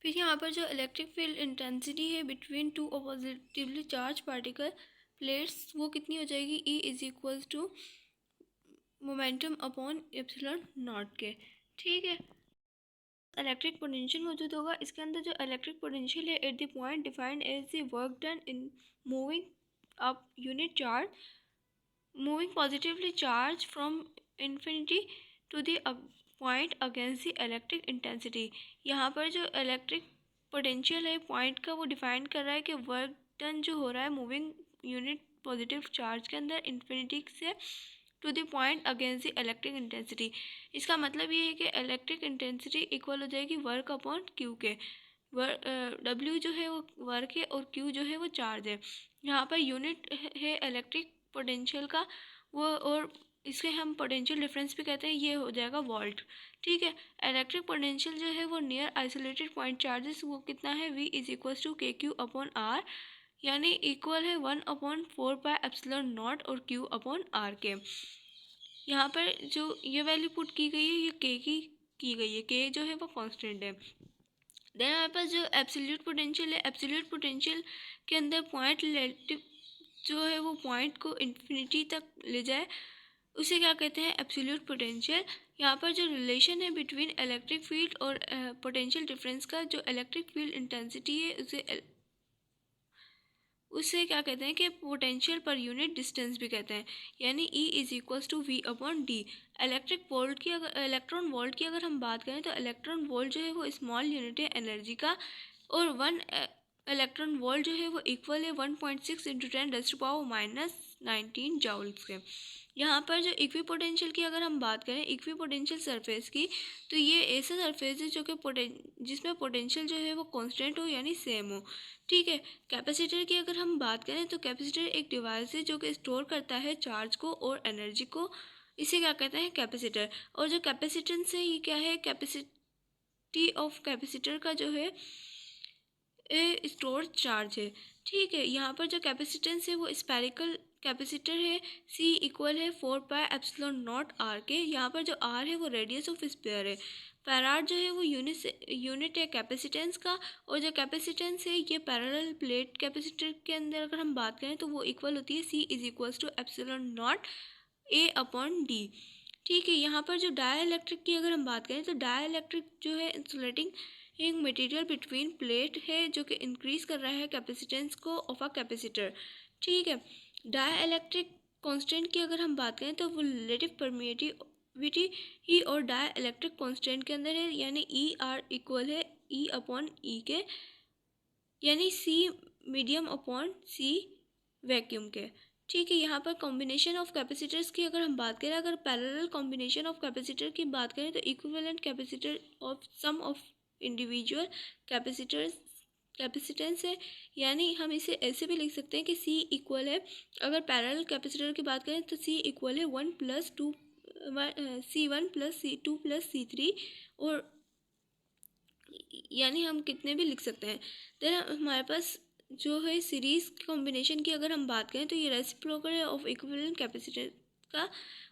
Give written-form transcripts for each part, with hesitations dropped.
फिर यहाँ पर जो इलेक्ट्रिक फील्ड इंटेंसिटी है between two positively charge particle plates वो कितनी हो जाएगी, E is equals to momentum upon epsilon naught के। ठीक है, इलेक्ट्रिक पोटेंशियल मौजूद होगा। इसके अंदर जो इलेक्ट्रिक पोटेंशियल है at the point defined as the work done in moving up unit charge, moving positively charge from infinity to the point against the electric intensity. यहाँ पर जो इलेक्ट्रिक पोटेंशियल है पॉइंट का वो डिफाइन कर रहा है कि वर्क डन जो हो रहा है मूविंग यूनिट पॉजिटिव चार्ज के अंदर इन्फिनिटी से to the point against the electric intensity. इसका मतलब ये है कि इलेक्ट्रिक इंटेंसिटी इक्वल हो जाएगी वर्क अपॉन क्यू के। डब्ल्यू जो है वो वर्क है और क्यू जो है वो चार्ज है। यहाँ पर यूनिट है इलेक्ट्रिक पोटेंशियल का वो, और इसके हम पोटेंशियल डिफरेंस भी कहते हैं, ये हो जाएगा वोल्ट। ठीक है, इलेक्ट्रिक पोटेंशियल जो है वो नियर आइसोलेटेड पॉइंट चार्जेस वो कितना है, V इज इक्वल टू के क्यू अपॉन आर, यानी इक्वल है 1/4πε0 और Q अपॉन आर के। यहाँ पर जो ये वैल्यू पुट की गई है ये K की गई है, K जो है वो कांस्टेंट है। देन हमारे पास जो एब्सोल्यूट पोटेंशियल है, एब्सोल्यूट पोटेंशियल के अंदर पॉइंट रिलेटिव जो है वो पॉइंट को इन्फिनिटी तक ले जाए उसे क्या कहते हैं, एब्सोल्यूट पोटेंशियल। यहाँ पर जो रिलेशन है बिटवीन इलेक्ट्रिक फील्ड और पोटेंशियल डिफरेंस का, जो इलेक्ट्रिक फील्ड इंटेंसिटी है उससे क्या कहते हैं कि पोटेंशियल पर यूनिट डिस्टेंस भी कहते हैं, यानी E is equals to V upon d. Electric volt की अगर इलेक्ट्रॉन वोल्ट की अगर हम बात करें तो इलेक्ट्रॉन वोल्ट जो है वो स्मॉल यूनिट है एनर्जी का, और 1 इलेक्ट्रॉन वोल्ट जो है वो इक्वल है 1.6 इंटू 10⁻⁻19 जाउल्स के। यहाँ पर जो इक्वी पोटेंशियल की अगर हम बात करें, इक्वी पोटेंशियल सरफेस की, तो ये ऐसा सरफेस है जो कि जिसमें पोटेंशियल जो है वो कांस्टेंट हो यानी सेम हो। ठीक है, कैपेसिटर की अगर हम बात करें तो कैपेसिटर एक डिवाइस है जो कि स्टोर करता है चार्ज को और एनर्जी को, इसे क्या कहते हैं, कैपेसिटर। और जो कैपेसिटेंस है ये क्या है, कैपेसिटी ऑफ कैपेसिटर का जो है स्टोर चार्ज है। ठीक है, यहाँ पर जो कैपेसिटेंस है वो स्पेरिकल कैपेसिटर है, C इक्वल है 4πε0 आर के। यहाँ पर जो आर है वो रेडियस ऑफ स्पेयर है। फैराड जो है वो यूनिट है कैपेसिटेंस का, और जो कैपेसिटेंस है ये पैरेलल प्लेट कैपेसिटर के अंदर अगर हम बात करें तो वो इक्वल होती है C is equals to ε0 A upon D. ठीक है, यहाँ पर जो डाइलेक्ट्रिक की अगर हम बात करें तो डाइलेक्ट्रिक जो है इंसुलेटिंग मटेरियल बिटवीन प्लेट है जो कि इंक्रीज कर रहा है कैपेसिटेंस को ऑफ अ कैपेसिटर। ठीक है, डाइलेक्ट्रिक कांस्टेंट की अगर हम बात करें तो वो रिलेटिव परमिएटिविटी ही और डाइलेक्ट्रिक कांस्टेंट के अंदर है, यानी ER इक्वल है E अपॉन E के, यानी C medium upon C vacuum के। ठीक है, यहाँ पर कॉम्बिनेशन ऑफ कैपेसिटर्स की अगर हम बात करें, अगर पैरेलल कॉम्बिनेशन ऑफ कैपेसिटर की बात करें तो equivalent capacitor of sum of individual capacitance है, यानी हम इसे ऐसे भी लिख सकते हैं कि C इक्वल है, अगर पैरेलल कैपेसिटर की बात करें तो C इक्वल है 1+2 C1 + C2 + C3, और यानी हम कितने भी लिख सकते हैं। देन हमारे पास जो है सीरीज कॉम्बिनेशन की अगर हम बात करें तो ये रेसिप्रोकल है ऑफ इक्विवेलेंट कैपेसिटर का,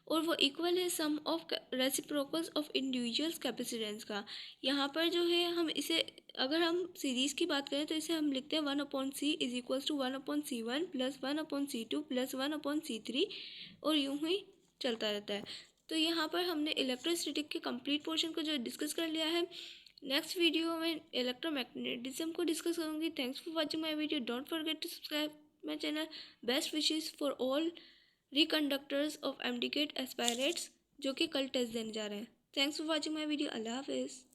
और वो इक्वल है sum of reciprocals of individuals capacitance का। यहाँ पर जो है हम इसे अगर हम सीरीज़ की बात करें तो इसे हम लिखते हैं 1/C is equals to 1/C1 + 1/C2 + 1/C3, और यूं ही चलता रहता है। तो यहाँ पर हमने इलेक्ट्रोस्टैटिक के कंप्लीट पोर्शन को जो डिस्कस कर लिया है। नेक्स्ट वीडियो में इलेक्ट्रोमैग्नेटिज्म को डिस्कस करूँगी। Thanks for watching my video, don't forget to subscribe my channel. Best wishes for all रिकंडक्टर्स ऑफ एमडीकेट एस्पायरेट्स जो कि कल टेस्ट देने जा रहे हैं। Thanks for watching my video, अल्लाह हाफिज़।